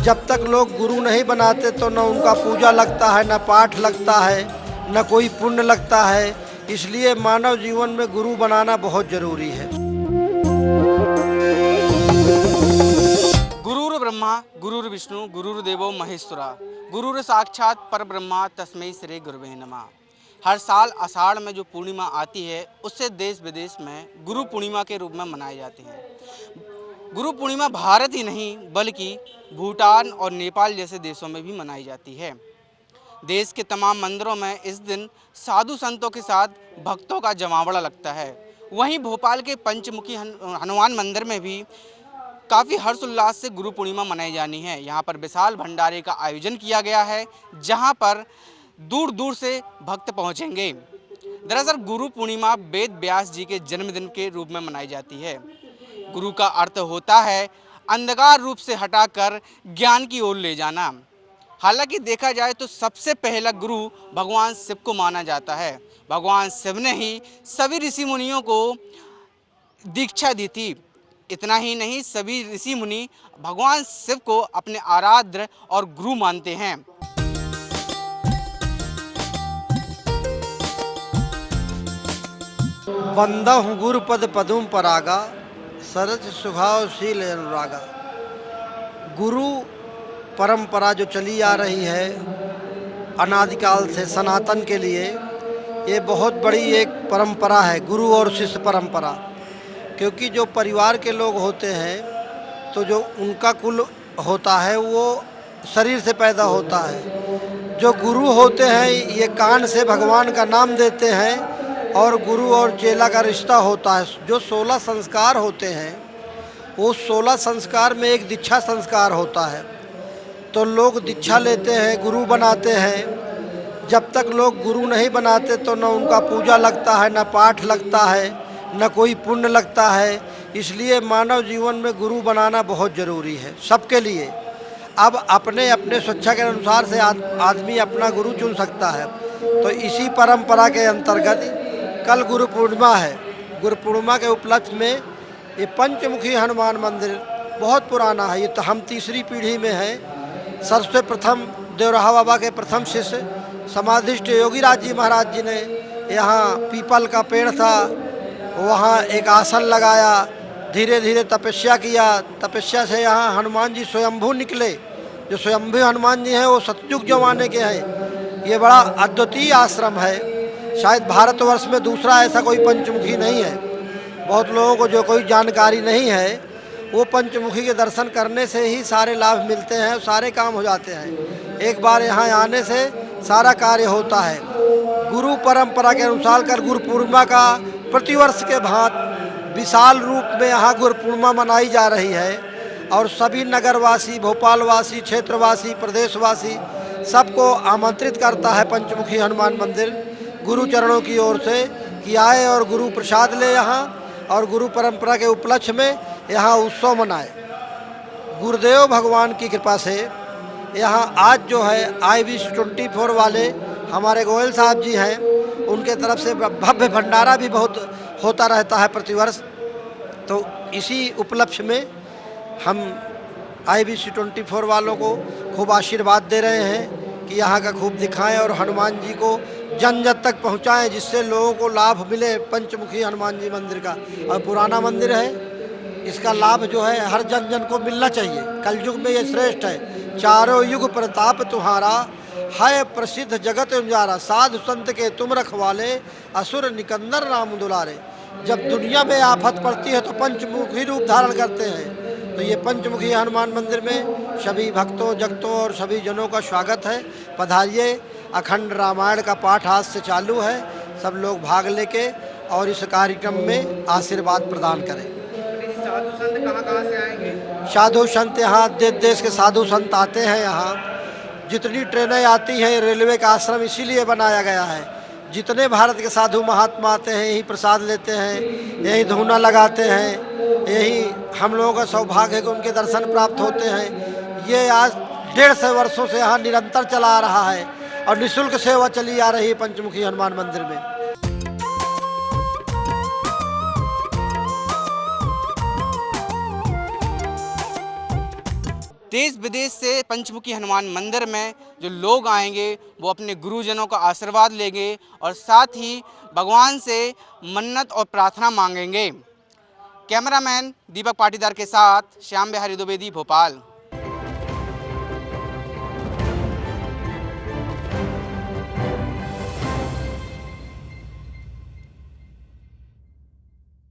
जब तक लोग गुरु नहीं बनाते तो न उनका पूजा लगता है, न पाठ लगता है, न कोई पुण्य लगता है। इसलिए मानव जीवन में गुरु बनाना बहुत जरूरी है। गुरुर् ब्रह्मा गुरुर्विष्णु गुरुर्देवो महेश्वरा गुरुर साक्षात परब्रह्मा तस्मै श्री गुरुवे नमः। हर साल आषाढ़ में जो पूर्णिमा आती है उससे देश विदेश में गुरु पूर्णिमा के रूप में मनाई जाती है। गुरु पूर्णिमा भारत ही नहीं बल्कि भूटान और नेपाल जैसे देशों में भी मनाई जाती है। देश के तमाम मंदिरों में इस दिन साधु संतों के साथ भक्तों का जमावड़ा लगता है। वहीं भोपाल के पंचमुखी हनुमान मंदिर में भी काफ़ी हर्षोल्लास से गुरु पूर्णिमा मनाई जानी है। यहाँ पर विशाल भंडारे का आयोजन किया गया है जहाँ पर दूर दूर से भक्त पहुँचेंगे। दरअसल गुरु पूर्णिमा वेद व्यास जी के जन्मदिन के रूप में मनाई जाती है। गुरु का अर्थ होता है अंधकार रूप से हटाकर ज्ञान की ओर ले जाना। हालांकि देखा जाए तो सबसे पहला गुरु भगवान शिव को माना जाता है। भगवान शिव ने ही सभी ऋषि मुनियों को दीक्षा दी थी। इतना ही नहीं, सभी ऋषि मुनि भगवान शिव को अपने आराध्य और गुरु मानते हैं। बंदहु गुरुपद पदुम परागा सरज सुखाव शील अनुरागा। गुरु परंपरा जो चली आ रही है अनादिकाल से सनातन के लिए, ये बहुत बड़ी एक परंपरा है, गुरु और शिष्य परंपरा। क्योंकि जो परिवार के लोग होते हैं तो जो उनका कुल होता है वो शरीर से पैदा होता है। जो गुरु होते हैं ये कान से भगवान का नाम देते हैं और गुरु और चेला का रिश्ता होता है। जो 16 संस्कार होते हैं वो 16 संस्कार में एक दीक्षा संस्कार होता है। तो लोग दीक्षा लेते हैं, गुरु बनाते हैं। जब तक लोग गुरु नहीं बनाते तो न उनका पूजा लगता है, न पाठ लगता है, न कोई पुण्य लगता है। इसलिए मानव जीवन में गुरु बनाना बहुत ज़रूरी है सबके लिए। अब अपने अपने स्वेच्छा के अनुसार से आदमी अपना गुरु चुन सकता है। तो इसी परंपरा के अंतर्गत कल गुरु पूर्णिमा है। गुरु पूर्णिमा के उपलक्ष्य में ये पंचमुखी हनुमान मंदिर बहुत पुराना है। ये तो हम तीसरी पीढ़ी में हैं। सबसे प्रथम देवराहा बाबा के प्रथम शिष्य समाधिष्ठ योगी राज जी महाराज जी ने यहाँ पीपल का पेड़ था, वहाँ एक आसन लगाया, धीरे धीरे तपस्या किया। तपस्या से यहाँ हनुमान जी स्वयंभू निकले। जो स्वयंभू हनुमान जी हैं वो सतयुग जमाने के हैं। ये बड़ा अद्वितीय आश्रम है। शायद भारतवर्ष में दूसरा ऐसा कोई पंचमुखी नहीं है। बहुत लोगों को जो कोई जानकारी नहीं है वो पंचमुखी के दर्शन करने से ही सारे लाभ मिलते हैं, सारे काम हो जाते हैं। एक बार यहाँ आने से सारा कार्य होता है। गुरु परंपरा के अनुसार कर गुरु पूर्णिमा का प्रतिवर्ष के भांति विशाल रूप में यहाँ गुरु पूर्णिमा मनाई जा रही है। और सभी नगरवासी, भोपालवासी, क्षेत्रवासी, प्रदेशवासी सबको आमंत्रित करता है पंचमुखी हनुमान मंदिर गुरु चरणों की ओर से कि आए और गुरु प्रसाद ले यहाँ और गुरु परंपरा के उपलक्ष्य में यहाँ उत्सव मनाए। गुरुदेव भगवान की कृपा से यहाँ आज जो है IBC24 वाले हमारे गोयल साहब जी हैं, उनके तरफ से भव्य भंडारा भी बहुत होता रहता है प्रतिवर्ष। तो इसी उपलक्ष्य में हम IBC24 वालों को खूब आशीर्वाद दे रहे हैं कि यहाँ का खूब दिखाएं और हनुमान जी को जन जन तक पहुँचाएं, जिससे लोगों को लाभ मिले पंचमुखी हनुमान जी मंदिर का। और पुराना मंदिर है, इसका लाभ जो है हर जन जन को मिलना चाहिए। कलयुग में ये श्रेष्ठ है। चारों युग प्रताप तुम्हारा है प्रसिद्ध जगत उजारा। साधु संत के तुम रखवाले असुर निकंदर राम दुलारे। जब दुनिया में आफत पड़ती है तो पंचमुखी रूप धारण करते हैं। तो ये पंचमुखी हनुमान मंदिर में सभी भक्तों, जगतों और सभी जनों का स्वागत है। पधारिए। अखंड रामायण का पाठ आज से चालू है। सब लोग भाग लेके और इस कार्यक्रम में आशीर्वाद प्रदान करें। साधु संत कहाँ से आएंगे? साधु संत यहाँ देश देश के साधु संत आते हैं। यहाँ जितनी ट्रेनें आती हैं, रेलवे का आश्रम इसीलिए बनाया गया है। जितने भारत के साधु महात्मा आते हैं यही प्रसाद लेते हैं, यही धूना लगाते हैं। यही हम लोगों का सौभाग्य है कि उनके दर्शन प्राप्त होते हैं। ये आज 150 वर्षों से यहाँ निरंतर चला आ रहा है और निःशुल्क सेवा चली आ रही है पंचमुखी हनुमान मंदिर में। देश विदेश से पंचमुखी हनुमान मंदिर में जो लोग आएंगे वो अपने गुरुजनों का आशीर्वाद लेंगे और साथ ही भगवान से मन्नत और प्रार्थना मांगेंगे। कैमरामैन दीपक पाटीदार के साथ श्याम बिहारी द्विवेदी, भोपाल।